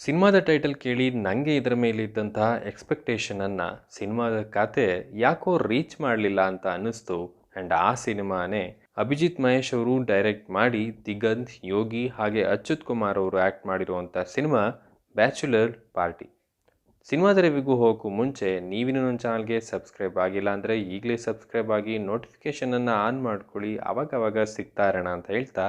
ಸಿನಿಮಾದ ಟೈಟಲ್ ಕೇಳಿ ನನಗೆ ಇದರ ಮೇಲಿದ್ದಂತಹ ಎಕ್ಸ್ಪೆಕ್ಟೇಷನನ್ನು ಸಿನಿಮಾದ ಕತೆ ಯಾಕೋ ರೀಚ್ ಮಾಡಲಿಲ್ಲ ಅಂತ ಅನ್ನಿಸ್ತು. ಆ್ಯಂಡ್ ಆ ಸಿನಿಮಾನೇ ಅಭಿಜಿತ್ ಮಹೇಶ್ ಅವರು ಡೈರೆಕ್ಟ್ ಮಾಡಿ ದಿಗಂತ್, ಯೋಗಿ ಹಾಗೆ ಅಚ್ಯುತ್ ಕುಮಾರ್ ಅವರು ಆ್ಯಕ್ಟ್ ಮಾಡಿರುವಂಥ ಸಿನಿಮಾ ಬ್ಯಾಚುಲರ್ ಪಾರ್ಟಿ. ಸಿನಿಮಾದ ರಿವ್ಯೂಗೂ ಹೋಗೋಕ್ಕೂ ಮುಂಚೆ ನೀವಿನ್ನೂ ನನ್ನ ಚಾನಲ್ಗೆ ಸಬ್ಸ್ಕ್ರೈಬ್ ಆಗಿಲ್ಲ ಅಂದರೆ ಈಗಲೇ ಸಬ್ಸ್ಕ್ರೈಬ್ ಆಗಿ ನೋಟಿಫಿಕೇಷನನ್ನು ಆನ್ ಮಾಡ್ಕೊಳ್ಳಿ, ಅವಾಗವಾಗ ಸಿಗ್ತಾ ಇರೋಣ ಅಂತ ಹೇಳ್ತಾ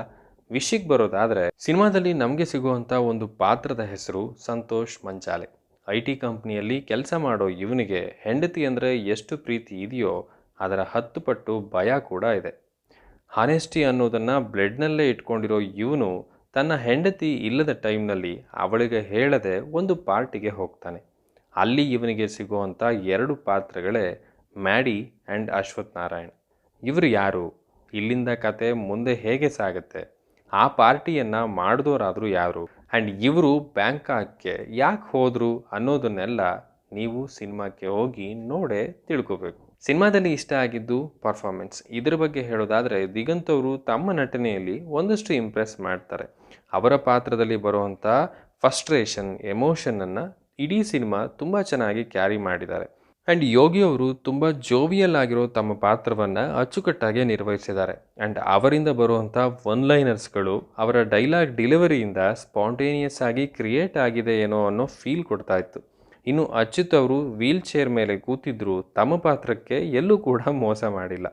ವಿಷಯಕ್ಕೆ ಬರೋದಾದರೆ, ಸಿನಿಮಾದಲ್ಲಿ ನಮಗೆ ಸಿಗುವಂಥ ಒಂದು ಪಾತ್ರದ ಹೆಸರು ಸಂತೋಷ್ ಮಂಚಾಲೆ. IT ಕಂಪ್ನಿಯಲ್ಲಿ ಕೆಲಸ ಮಾಡೋ ಇವನಿಗೆ ಹೆಂಡತಿ ಅಂದರೆ ಎಷ್ಟು ಪ್ರೀತಿ ಇದೆಯೋ ಅದರ 10 ಪಟ್ಟು ಭಯ ಕೂಡ ಇದೆ. ಹಾನೆಸ್ಟಿ ಅನ್ನೋದನ್ನು ಬ್ಲಡ್ನಲ್ಲೇ ಇಟ್ಕೊಂಡಿರೋ ಇವನು ತನ್ನ ಹೆಂಡತಿ ಇಲ್ಲದ ಟೈಮ್ನಲ್ಲಿ ಅವಳಿಗೆ ಹೇಳದೆ ಒಂದು ಪಾರ್ಟಿಗೆ ಹೋಗ್ತಾನೆ. ಅಲ್ಲಿ ಇವನಿಗೆ ಸಿಗುವಂಥ 2 ಪಾತ್ರಗಳೇ ಮ್ಯಾಡಿ ಆ್ಯಂಡ್ ಅಶ್ವಥ್ ನಾರಾಯಣ್. ಇವರು ಯಾರು, ಇಲ್ಲಿಂದ ಕತೆ ಮುಂದೆ ಹೇಗೆ ಸಾಗುತ್ತೆ, ಆ ಪಾರ್ಟಿಯನ್ನು ಮಾಡಿದವರಾದರೂ ಯಾರು, ಆ್ಯಂಡ್ ಇವರು ಬ್ಯಾಂಕಾಕ್ಗೆ ಯಾಕೆ ಹೋದರು ಅನ್ನೋದನ್ನೆಲ್ಲ ನೀವು ಸಿನಿಮಾಕ್ಕೆ ಹೋಗಿ ನೋಡೇ ತಿಳ್ಕೋಬೇಕು. ಸಿನಿಮಾದಲ್ಲಿ ಇಷ್ಟ ಆಗಿದ್ದು ಪರ್ಫಾರ್ಮೆನ್ಸ್. ಇದ್ರ ಬಗ್ಗೆ ಹೇಳೋದಾದರೆ, ದಿಗಂತ್ ಅವರು ತಮ್ಮ ನಟನೆಯಲ್ಲಿ ಒಂದಷ್ಟು ಇಂಪ್ರೆಸ್ ಮಾಡ್ತಾರೆ. ಅವರ ಪಾತ್ರದಲ್ಲಿ ಬರುವಂಥ ಫಸ್ಟ್ರೇಷನ್, ಎಮೋಷನನ್ನು ಇಡೀ ಸಿನಿಮಾ ತುಂಬ ಚೆನ್ನಾಗಿ ಕ್ಯಾರಿ ಮಾಡಿದ್ದಾರೆ. ಆ್ಯಂಡ್ ಯೋಗಿ ಅವರು ತುಂಬ ಜೋವಿಯಲ್ ಆಗಿರೋ ತಮ್ಮ ಪಾತ್ರವನ್ನು ಅಚ್ಚುಕಟ್ಟಾಗಿ ನಿರ್ವಹಿಸಿದ್ದಾರೆ. ಆ್ಯಂಡ್ ಅವರಿಂದ ಬರುವಂಥ ಒನ್ಲೈನರ್ಸ್ಗಳು ಅವರ ಡೈಲಾಗ್ ಡೆಲಿವರಿಯಿಂದ ಸ್ಪಾಂಟೇನಿಯಸ್ ಆಗಿ ಕ್ರಿಯೇಟ್ ಆಗಿದೆ ಏನೋ ಅನ್ನೋ ಫೀಲ್ ಕೊಡ್ತಾ ಇತ್ತು. ಇನ್ನು ಅಚ್ಯುತ್ ಅವರು ವೀಲ್ ಚೇರ್ ಮೇಲೆ ಕೂತಿದ್ರು ತಮ್ಮ ಪಾತ್ರಕ್ಕೆ ಎಲ್ಲೂ ಕೂಡ ಮೋಸ ಮಾಡಿಲ್ಲ.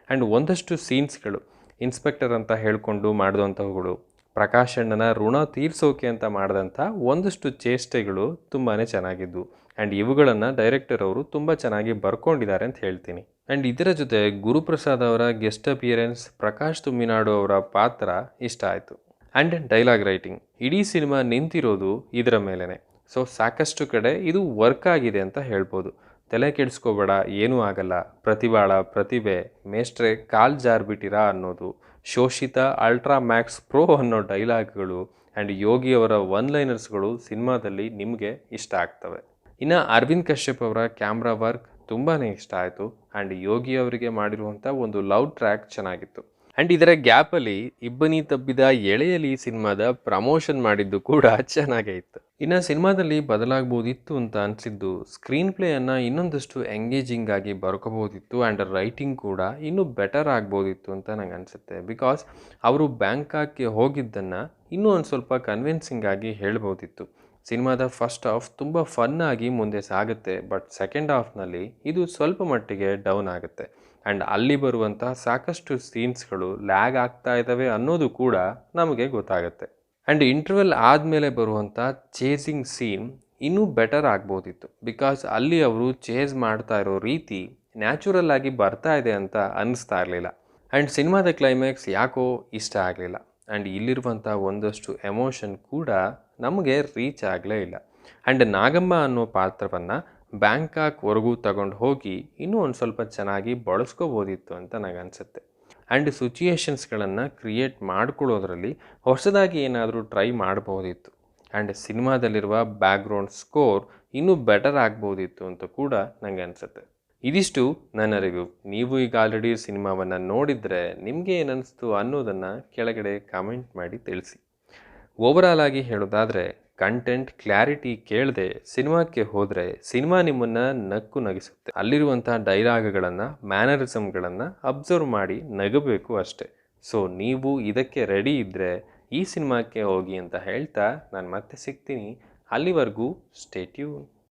ಆ್ಯಂಡ್ ಒಂದಷ್ಟು ಸೀನ್ಸ್ಗಳು ಇನ್ಸ್ಪೆಕ್ಟರ್ ಅಂತ ಹೇಳಿಕೊಂಡು ಮಾಡಿದಂಥವುಗಳು, ಪ್ರಕಾಶ್ ಅಣ್ಣನ ಋಣ ತೀರ್ಸೋಕೆ ಅಂತ ಮಾಡಿದಂಥ ಒಂದಷ್ಟು ಚೇಷ್ಟೆಗಳು ತುಂಬಾ ಚೆನ್ನಾಗಿದ್ದು. ಆ್ಯಂಡ್ ಇವುಗಳನ್ನು ಡೈರೆಕ್ಟರ್ ಅವರು ತುಂಬ ಚೆನ್ನಾಗಿ ಬರ್ಕೊಂಡಿದ್ದಾರೆ ಅಂತ ಹೇಳ್ತೀನಿ. ಆ್ಯಂಡ್ ಇದರ ಜೊತೆ ಗುರುಪ್ರಸಾದ್ ಅವರ ಗೆಸ್ಟ್ ಅಪಿಯರೆನ್ಸ್, ಪ್ರಕಾಶ್ ತುಮ್ಮಿನಾಡು ಅವರ ಪಾತ್ರ ಇಷ್ಟ ಆಯಿತು. ಆ್ಯಂಡ್ ಡೈಲಾಗ್ ರೈಟಿಂಗ್, ಇಡೀ ಸಿನಿಮಾ ನಿಂತಿರೋದು ಇದರ ಮೇಲೇ. ಸೊ ಸಾಕಷ್ಟು ಕಡೆ ಇದು ವರ್ಕ್ ಆಗಿದೆ ಅಂತ ಹೇಳ್ಬೋದು. ತಲೆ ಕೆಡಿಸ್ಕೋಬೇಡ, ಏನೂ ಆಗಲ್ಲ, ಪ್ರತಿಭಾಳ ಪ್ರತಿಭೆ, ಮೇಷ್ಟ್ರೆ ಕಾಲ್ ಜಾರ್ಬಿಟ್ಟಿರಾ ಅನ್ನೋದು, ಶೋಷಿತ ಅಲ್ಟ್ರಾ ಮ್ಯಾಕ್ಸ್ ಪ್ರೋ ಅನ್ನೋ ಡೈಲಾಗ್ಗಳು ಆ್ಯಂಡ್ ಯೋಗಿ ಅವರ ಒನ್ಲೈನರ್ಸ್ಗಳು ಸಿನಿಮಾದಲ್ಲಿ ನಿಮಗೆ ಇಷ್ಟ ಆಗ್ತವೆ. ಇನ್ನು ಅರವಿಂದ್ ಕಶ್ಯಪ್ ಅವರ ಕ್ಯಾಮ್ರಾ ವರ್ಕ್ ತುಂಬಾ ಇಷ್ಟ ಆಯಿತು. ಆ್ಯಂಡ್ ಯೋಗಿ ಅವರಿಗೆ ಮಾಡಿರುವಂಥ ಒಂದು ಲವ್ ಟ್ರ್ಯಾಕ್ ಚೆನ್ನಾಗಿತ್ತು. ಆ್ಯಂಡ್ ಇದರ ಗ್ಯಾಪಲ್ಲಿ ಇಬ್ಬನಿ ತಬ್ಬಿದ ಎಳೆಯಲಿ ಸಿನಿಮಾದ ಪ್ರಮೋಷನ್ ಮಾಡಿದ್ದು ಕೂಡ ಚೆನ್ನಾಗೇ ಇತ್ತು. ಇನ್ನು ಸಿನಿಮಾದಲ್ಲಿ ಬದಲಾಗ್ಬೋದಿತ್ತು ಅಂತ ಅನಿಸಿದ್ದು, ಸ್ಕ್ರೀನ್ ಪ್ಲೇಯನ್ನು ಇನ್ನೊಂದಷ್ಟು ಎಂಗೇಜಿಂಗ್ ಆಗಿ ಬರ್ಕೋಬೋದಿತ್ತು. ಆ್ಯಂಡ್ ರೈಟಿಂಗ್ ಕೂಡ ಇನ್ನೂ ಬೆಟರ್ ಆಗ್ಬೋದಿತ್ತು ಅಂತ ನಂಗೆ ಅನಿಸುತ್ತೆ. ಬಿಕಾಸ್ ಅವರು ಬ್ಯಾಂಕಾಕ್ಗೆ ಹೋಗಿದ್ದನ್ನು ಇನ್ನೂ ಒಂದು ಸ್ವಲ್ಪ ಕನ್ವಿನ್ಸಿಂಗ್ ಆಗಿ ಹೇಳ್ಬೋದಿತ್ತು. ಸಿನಿಮಾದ ಫಸ್ಟ್ ಹಾಫ್ ತುಂಬ ಫನ್ನಾಗಿ ಮುಂದೆ ಸಾಗುತ್ತೆ, ಬಟ್ ಸೆಕೆಂಡ್ ಹಾಫ್ನಲ್ಲಿ ಇದು ಸ್ವಲ್ಪ ಮಟ್ಟಿಗೆ ಡೌನ್ ಆಗುತ್ತೆ. ಆ್ಯಂಡ್ ಅಲ್ಲಿ ಬರುವಂಥ ಸಾಕಷ್ಟು ಸೀನ್ಸ್ಗಳು ಲ್ಯಾಗ್ ಆಗ್ತಾ ಇದ್ದಾವೆ ಅನ್ನೋದು ಕೂಡ ನಮಗೆ ಗೊತ್ತಾಗುತ್ತೆ. ಆ್ಯಂಡ್ ಇಂಟರ್ವೆಲ್ ಆದಮೇಲೆ ಬರುವಂಥ ಚೇಸಿಂಗ್ ಸೀನ್ ಇನ್ನೂ ಬೆಟರ್ ಆಗ್ಬೋದಿತ್ತು. ಬಿಕಾಸ್ ಅಲ್ಲಿ ಅವರು ಚೇಸ್ ಮಾಡ್ತಾ ಇರೋ ರೀತಿ ನ್ಯಾಚುರಲ್ ಆಗಿ ಬರ್ತಾ ಇದೆ ಅಂತ ಅನ್ನಿಸ್ತಾ ಇರಲಿಲ್ಲ. ಆ್ಯಂಡ್ ಸಿನಿಮಾದ ಕ್ಲೈಮ್ಯಾಕ್ಸ್ ಯಾಕೋ ಇಷ್ಟ ಆಗಲಿಲ್ಲ. ಆ್ಯಂಡ್ ಇಲ್ಲಿರುವಂಥ ಒಂದಷ್ಟು ಎಮೋಷನ್ ಕೂಡ ನಮಗೆ ರೀಚ್ ಆಗಲೇ ಇಲ್ಲ. ಆ್ಯಂಡ್ ನಾಗಮ್ಮ ಅನ್ನೋ ಪಾತ್ರವನ್ನು ಬ್ಯಾಂಕಾಕ್ವರೆಗೂ ತಗೊಂಡು ಹೋಗಿ ಇನ್ನೂ ಒಂದು ಸ್ವಲ್ಪ ಚೆನ್ನಾಗಿ ಬಳಸ್ಕೋಬೋದಿತ್ತು ಅಂತ ನನಗೆ ಅನಿಸುತ್ತೆ. ಆ್ಯಂಡ್ ಸಿಚುಯೇಷನ್ಸ್ಗಳನ್ನು ಕ್ರಿಯೇಟ್ ಮಾಡ್ಕೊಳ್ಳೋದ್ರಲ್ಲಿ ಹೊಸದಾಗಿ ಏನಾದರೂ ಟ್ರೈ ಮಾಡ್ಬೋದಿತ್ತು. ಆ್ಯಂಡ್ ಸಿನಿಮಾದಲ್ಲಿರುವ ಬ್ಯಾಕ್ಗ್ರೌಂಡ್ ಸ್ಕೋರ್ ಇನ್ನೂ ಬೆಟರ್ ಆಗ್ಬೋದಿತ್ತು ಅಂತ ಕೂಡ ನನಗೆ ಅನಿಸುತ್ತೆ. ಇದಿಷ್ಟು ನನ್ನ ರಿವ್ಯೂ. ನೀವು ಈಗ ಆಲ್ರೆಡಿ ಸಿನಿಮಾವನ್ನು ನೋಡಿದರೆ ನಿಮಗೆ ಏನನ್ನಿಸ್ತು ಅನ್ನೋದನ್ನು ಕೆಳಗಡೆ ಕಾಮೆಂಟ್ ಮಾಡಿ ತಿಳಿಸಿ. ಓವರಾಲ್ ಆಗಿ ಹೇಳೋದಾದರೆ, ಕಂಟೆಂಟ್ ಕ್ಲಾರಿಟಿ ಕೇಳದೆ ಸಿನಿಮಾಕ್ಕೆ ಹೋದರೆ ಸಿನಿಮಾ ನಿಮ್ಮನ್ನು ನಕ್ಕು ನಗಿಸುತ್ತೆ. ಅಲ್ಲಿರುವಂಥ ಡೈಲಾಗ್ಗಳನ್ನು, ಮ್ಯಾನರಿಸಮ್ಗಳನ್ನು ಅಬ್ಸರ್ವ್ ಮಾಡಿ ನಗಬೇಕು ಅಷ್ಟೆ. ಸೊ ನೀವು ಇದಕ್ಕೆ ರೆಡಿ ಇದ್ದರೆ ಈ ಸಿನಿಮಾಕ್ಕೆ ಹೋಗಿ ಅಂತ ಹೇಳ್ತಾ ನಾನು ಮತ್ತೆ ಸಿಗ್ತೀನಿ. ಅಲ್ಲಿವರೆಗೂ ಸ್ಟೇ ಟ್ಯೂನ್.